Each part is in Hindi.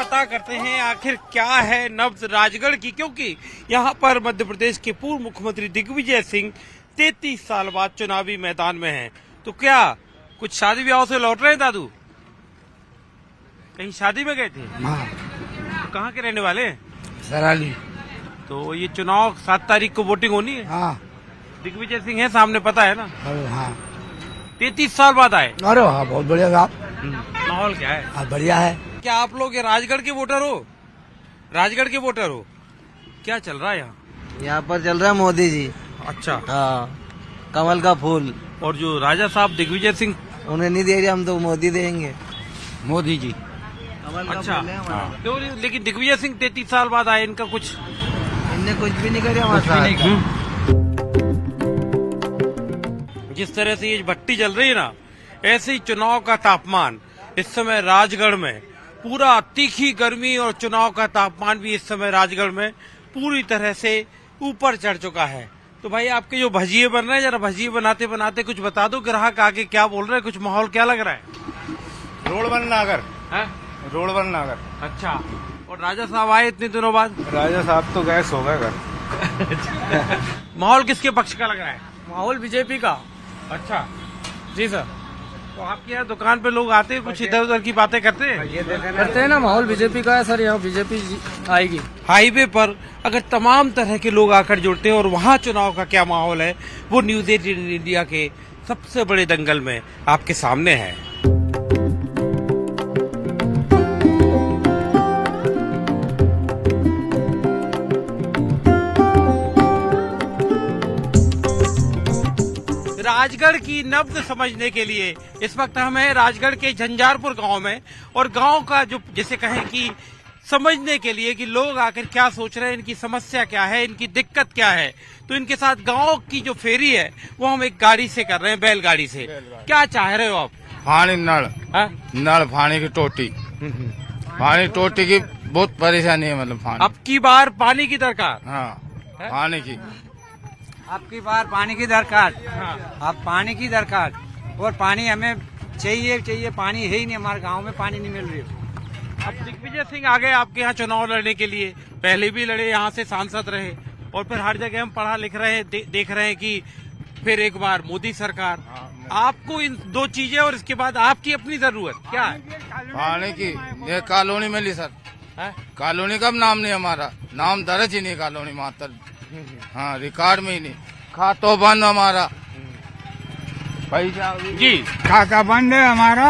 पता करते हैं आखिर क्या है नब्ज राजगढ़ की, क्योंकि यहाँ पर मध्य प्रदेश के पूर्व मुख्यमंत्री दिग्विजय सिंह 33 साल बाद चुनावी मैदान में हैं। तो क्या कुछ शादी ब्याह से लौट रहे हैं दादू? कहीं शादी में गए थे? हाँ, तो कहाँ के रहने वाले हैं? सराली। तो ये चुनाव 7 तारीख को वोटिंग होनी है। हाँ, दिग्विजय सिंह है सामने, पता है ना? अरे हाँ, 33 साल बाद आए। अरे हाँ, बहुत बढ़िया साहब। माहौल क्या है? हाँ, बढ़िया है। क्या आप लोग ये राजगढ़ के वोटर हो? राजगढ़ के वोटर हो? क्या चल रहा है यहाँ? यहाँ पर चल रहा है मोदी जी। अच्छा, हाँ, कमल का फूल। और जो राजा साहब दिग्विजय सिंह? उन्हें नहीं दे रहे, हम तो मोदी देंगे। मोदी जी। कमल का अच्छा, फूल है हमारा। तो लेकिन दिग्विजय सिंह 33 साल बाद आए, इनका कुछ इनने कुछ भी नहीं करे हमारे साथ। जिस तरह से ये भट्टी जल रही है ना, ऐसे ही चुनाव का तापमान इस समय राजगढ़ में, पूरा तीखी गर्मी और चुनाव का तापमान भी इस समय राजगढ़ में पूरी तरह से ऊपर चढ़ चुका है। तो भाई आपके जो भजिए बन रहे हैं, जरा भजिए बनाते बनाते कुछ बता दो, ग्राहक आगे क्या बोल रहे हैं, कुछ माहौल क्या लग रहा है? रोड बनना अगर है? रोड बनना अगर अच्छा, और राजा साहब आए इतने दिनों बाद, राजा साहब तो गैस हो गए अगर। माहौल किसके पक्ष का लग रहा है? माहौल बीजेपी का। अच्छा, जी सर। तो आपके यहाँ दुकान पे लोग आते हैं, कुछ इधर उधर की बातें करते हैं? करते हैं ना, माहौल बीजेपी का है सर, यहाँ बीजेपी आएगी। हाईवे पर अगर तमाम तरह के लोग आकर जुड़ते हैं और वहाँ चुनाव का क्या माहौल है, वो न्यूज 18 इंडिया के सबसे बड़े दंगल में आपके सामने है। राजगढ़ की नब्ज समझने के लिए इस वक्त हम हैं राजगढ़ के झंझारपुर गांव में, और गांव का जो जैसे कहें कि समझने के लिए कि लोग आखिर क्या सोच रहे हैं, इनकी समस्या क्या है, इनकी दिक्कत क्या है। तो इनके साथ गांव की जो फेरी है वो हम एक गाड़ी से कर रहे हैं, बैलगाड़ी से। क्या चाह रहे हो आप? पानी नल, हाँ? नल पानी की टोटी, पानी टोटी की बहुत परेशानी है, मतलब पानी। अब की बार पानी की दरकार। हाँ, पानी की आपकी बार पानी की दरकार। हाँ। अब पानी की दरकार, और पानी हमें चाहिए। पानी है ही नहीं, हमारे गांव में पानी नहीं मिल रही। अब दिग्विजय सिंह आ गए आपके यहाँ चुनाव लड़ने के लिए, पहले भी लड़े, यहाँ से सांसद रहे, और फिर हर जगह हम पढ़ा लिख रहे हैं, देख रहे हैं कि फिर एक बार मोदी सरकार। आपको इन दो चीजें और इसके बाद आपकी अपनी जरूरत क्या है? पानी की ये कॉलोनी मिली सर। है? कॉलोनी का नाम नहीं, हमारा नाम दर्ज ही नहीं कॉलोनी मात्र। हाँ, रिकॉर्ड में ही नहीं, खातो बंद हमारा, पैसा जी, खाता बंद है हमारा,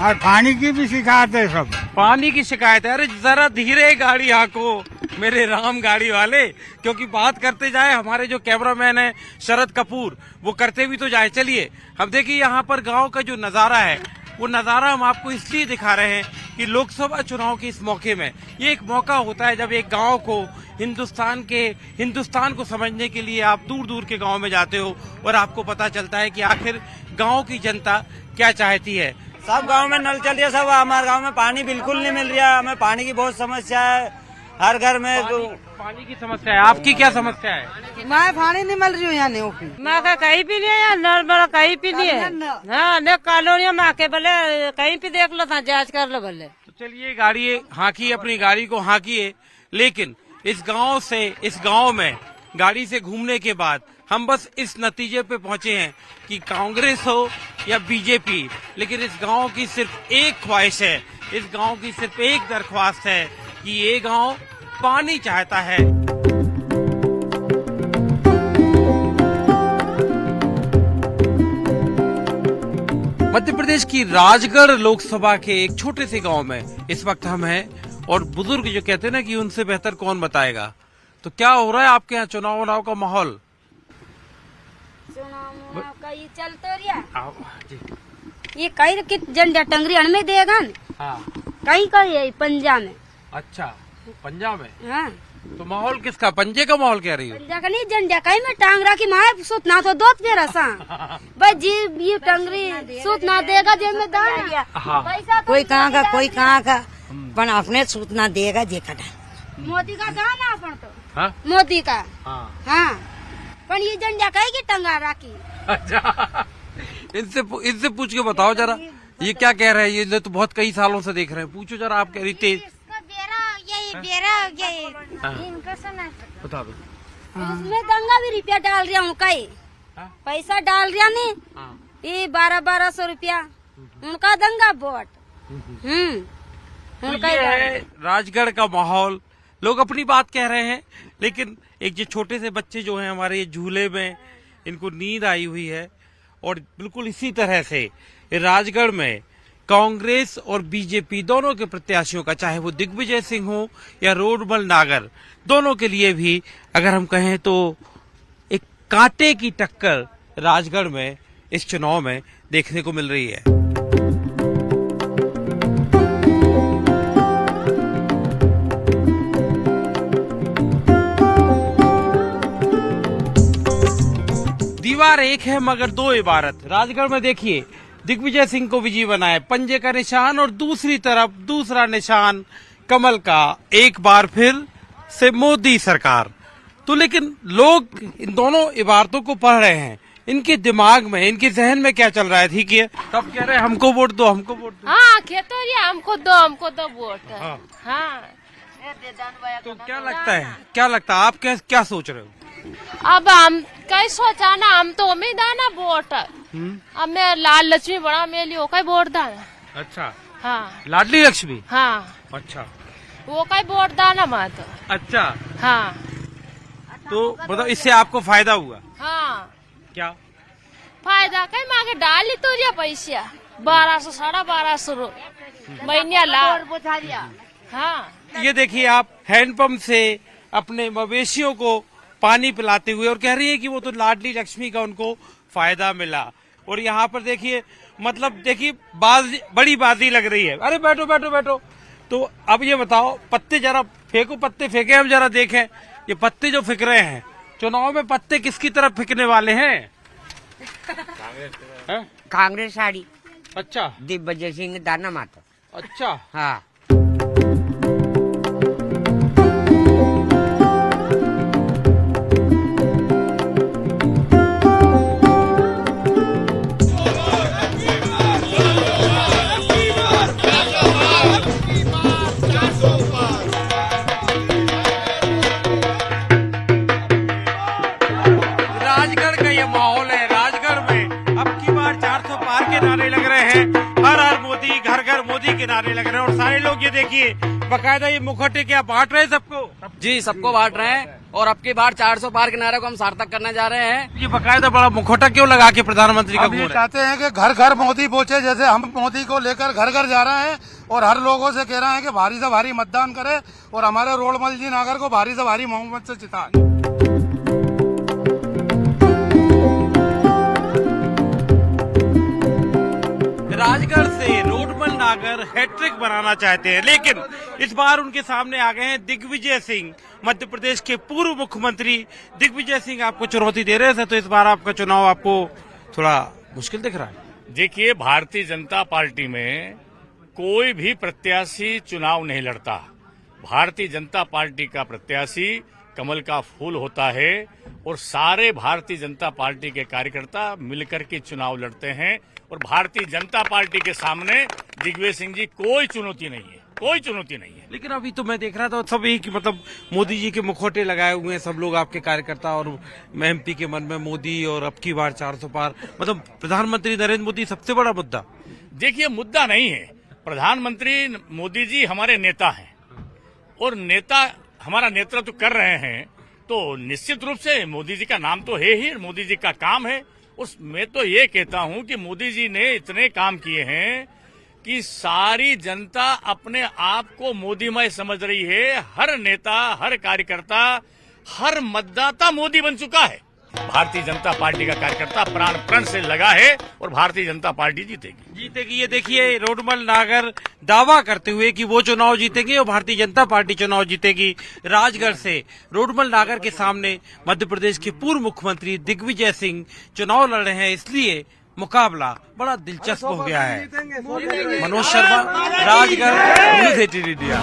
और पानी की भी शिकायत है सब। पानी की शिकायत है। अरे जरा धीरे गाड़ी हाँको मेरे राम गाड़ी वाले, क्योंकि बात करते जाए, हमारे जो कैमरामैन है शरद कपूर, वो करते भी तो जाए। चलिए हम देखिए यहाँ पर गांव का जो नजारा है, वो नजारा हम आपको इसलिए दिखा रहे हैं कि लोकसभा चुनाव के इस मौके में ये एक मौका होता है जब एक गांव को, हिंदुस्तान को समझने के लिए आप दूर दूर के गांव में जाते हो और आपको पता चलता है कि आखिर गांव की जनता क्या चाहती है। सब गांव में नल चल रही है, सब हमारे गांव में पानी बिल्कुल नहीं मिल रहा है। हमें पानी की बहुत समस्या है, हर घर में पानी की समस्या है। आपकी क्या समस्या है? मैं पानी नहीं मिल रही हूँ यहाँ नहीं। मैं कहीं भी लिए नल बड़ा कहीं भी लिए। हाँ, ने कॉलोनियों में आके बोले कहीं भी देख लो, जांच कर लो बोले। तो चलिए गाड़ी हाँकी, अपनी गाड़ी को हाँकिए, लेकिन इस गांव में गाड़ी से घूमने के बाद हम बस इस नतीजे पे पहुंचे हैं कि कांग्रेस हो या बीजेपी, लेकिन इस गांव की सिर्फ एक ख्वाहिश है, इस गांव की सिर्फ एक दरख्वास्त है कि ये गांव पानी चाहता है। मध्य प्रदेश की राजगढ़ लोकसभा के एक छोटे से गांव में इस वक्त हम हैं, और बुजुर्ग जो कहते हैं ना कि उनसे बेहतर कौन बताएगा। तो क्या हो रहा है आपके यहाँ चुनाव का माहौल? चुनाव का ये चल तो रहा, ये कहीं की झंडा टंगरी में देगा न? हाँ। कहीं है पंजाब में। अच्छा, पंजाब में। हाँ, तो माहौल किसका? पंजे का माहौल कह रही हो? पंजा का नहीं, झंडा कहीं में टांग रखी माए सूतना तो दो तेरा सा भाई जी, ये टंगरी सूतना देगा जिम्मेदार। हाँ। कोई कहाँ का कोई कहाँ का, पर अपने सूचना देगा जे कटा। मोदी का दाना अपन तो। हाँ? मोदी का। हाँ। हाँ, पर ये झंडा कहीं की टंगा रखी। अच्छा, इनसे पूछ के बताओ जरा, ये क्या कह रहे हैं? ये तो बहुत कई सालों से देख रहे हैं, पूछो जरा। आप कह रही तेज बेरा हो गया ये हाँ। इनका सुना बता दो। उसमें गंगा भी रुपया डाल रहा हूँ कई पैसा डाल रहा नहीं ये 1200 रुपया उनका दंगा वोट तो उनका ये ही डाल। है राजगढ़ का माहौल। लोग अपनी बात कह रहे हैं, लेकिन एक जो छोटे से बच्चे जो हैं हमारे ये झूले में, इनको नींद आई हुई है। और बिल्कुल इसी तरह से राजगढ़ में कांग्रेस और बीजेपी दोनों के प्रत्याशियों का, चाहे वो दिग्विजय सिंह हो या रोडमल नागर, दोनों के लिए भी अगर हम कहें तो एक कांटे की टक्कर राजगढ़ में इस चुनाव में देखने को मिल रही है। दीवार एक है मगर दो इबारत। राजगढ़ में देखिए दिग्विजय सिंह को विजयी बनाए, पंजे का निशान, और दूसरी तरफ दूसरा निशान कमल का, एक बार फिर से मोदी सरकार। तो लेकिन लोग इन दोनों इबारतों को पढ़ रहे हैं, इनके दिमाग में, इनके जहन में क्या चल रहा है? ठीक है, तब कह रहे हैं हमको वोट दो, हमको वोट दो। हाँ खेतोरिया हमको दो वोट। हाँ। हाँ तो क्या लगता है आप क्या सोच रहे हो? अब हम कई सोचा ना, हम तो उम्मीद है ना वोट। अब मैं लाल लक्ष्मी बड़ा मेली हो कई वोट दाना। अच्छा, हाँ लाडली लक्ष्मी। हाँ अच्छा, वो कई वोट दाना मत। अच्छा, हाँ तो मतलब इससे आपको फायदा हुआ? हाँ क्या फायदा कई मांगे डाली तो रिया पैसा 1200 1250 महीनिया ला। हाँ ये देखिए आप हैंडपंप से अपने मवेशियों को पानी पिलाते हुए, और कह रही है कि वो तो लाडली लक्ष्मी का उनको फायदा मिला। और यहाँ पर देखिए, मतलब देखिए बड़ी बाजी लग रही है। अरे बैठो बैठो बैठो। तो अब ये बताओ, पत्ते जरा फेंको, पत्ते फेंके, हम जरा देखें ये पत्ते जो फेंक रहे हैं, चुनाव में पत्ते किसकी तरफ फेंकने वाले हैं? कांग्रेस साड़ी अच्छा, दिग्विजय सिंह दाना माता। अच्छा, हाँ राजगढ़ का ये माहौल है। राजगढ़ में अब की बार 400 पार के नारे लग रहे हैं, हर हर मोदी, घर घर मोदी के नारे लग रहे हैं। और सारे लोग ये देखिए बकायदा ये मुखौटे क्या बांट रहे हैं सबको। जी सबको बांट रहे हैं, और अब की बार 400 पार के नारे को हम सार्थक करने जा रहे हैं। ये बकायदा बड़ा मुखौटा क्यों लगा के प्रधानमंत्री का हम ये चाहते हैं कि घर घर मोदी पहुंचे, जैसे हम मोदी को लेकर घर घर जा रहे हैं और हर लोगों से कह रहे हैं कि भारी से भारी मतदान करें और हमारे रोडमल जी नागर को भारी से भारी मोहम्मद से जिताएं। राजगढ़ से रोडमल नागर हैट्रिक बनाना चाहते हैं, लेकिन इस बार उनके सामने आ गए हैं दिग्विजय सिंह, मध्य प्रदेश के पूर्व मुख्यमंत्री दिग्विजय सिंह आपको चुनौती दे रहे थे। तो इस बार आपका चुनाव आपको थोड़ा मुश्किल दिख रहा है? देखिए, भारतीय जनता पार्टी में कोई भी प्रत्याशी चुनाव नहीं लड़ता। भारतीय जनता पार्टी का प्रत्याशी कमल का फूल होता है और सारे भारतीय जनता पार्टी के कार्यकर्ता मिलकर के चुनाव लड़ते हैं। और भारतीय जनता पार्टी के सामने दिग्विजय सिंह जी कोई चुनौती नहीं है, कोई चुनौती नहीं है। लेकिन अभी तो मैं देख रहा था सब एक, मतलब मोदी जी के मुखौटे लगाए हुए हैं सब लोग, आपके कार्यकर्ता, और एमपी के मन में मोदी और अब की बार 400 पार, मतलब प्रधानमंत्री नरेंद्र मोदी सबसे बड़ा मुद्दा। देखिए, मुद्दा नहीं है। प्रधानमंत्री मोदी जी हमारे नेता हैं और नेता हमारा नेतृत्व कर रहे हैं, तो निश्चित रूप से मोदी जी का नाम तो है ही, मोदी जी का काम है। मैं तो ये कहता हूं कि मोदी जी ने इतने काम किए हैं कि सारी जनता अपने आप को मोदीमय समझ रही है। हर नेता, हर कार्यकर्ता, हर मतदाता मोदी बन चुका है। भारतीय जनता पार्टी का कार्यकर्ता प्राण प्रण से लगा है और भारतीय जनता पार्टी जीतेगी। ये देखिए रोडमल नागर दावा करते हुए कि वो चुनाव जीतेंगे और भारतीय जनता पार्टी चुनाव जीतेगी। राजगढ़ से रोडमल नागर के सामने मध्य प्रदेश के पूर्व मुख्यमंत्री दिग्विजय सिंह चुनाव लड़ रहे हैं, इसलिए मुकाबला बड़ा दिलचस्प हो गया है। Manoj Sharma, Rajgarh, news 18 India.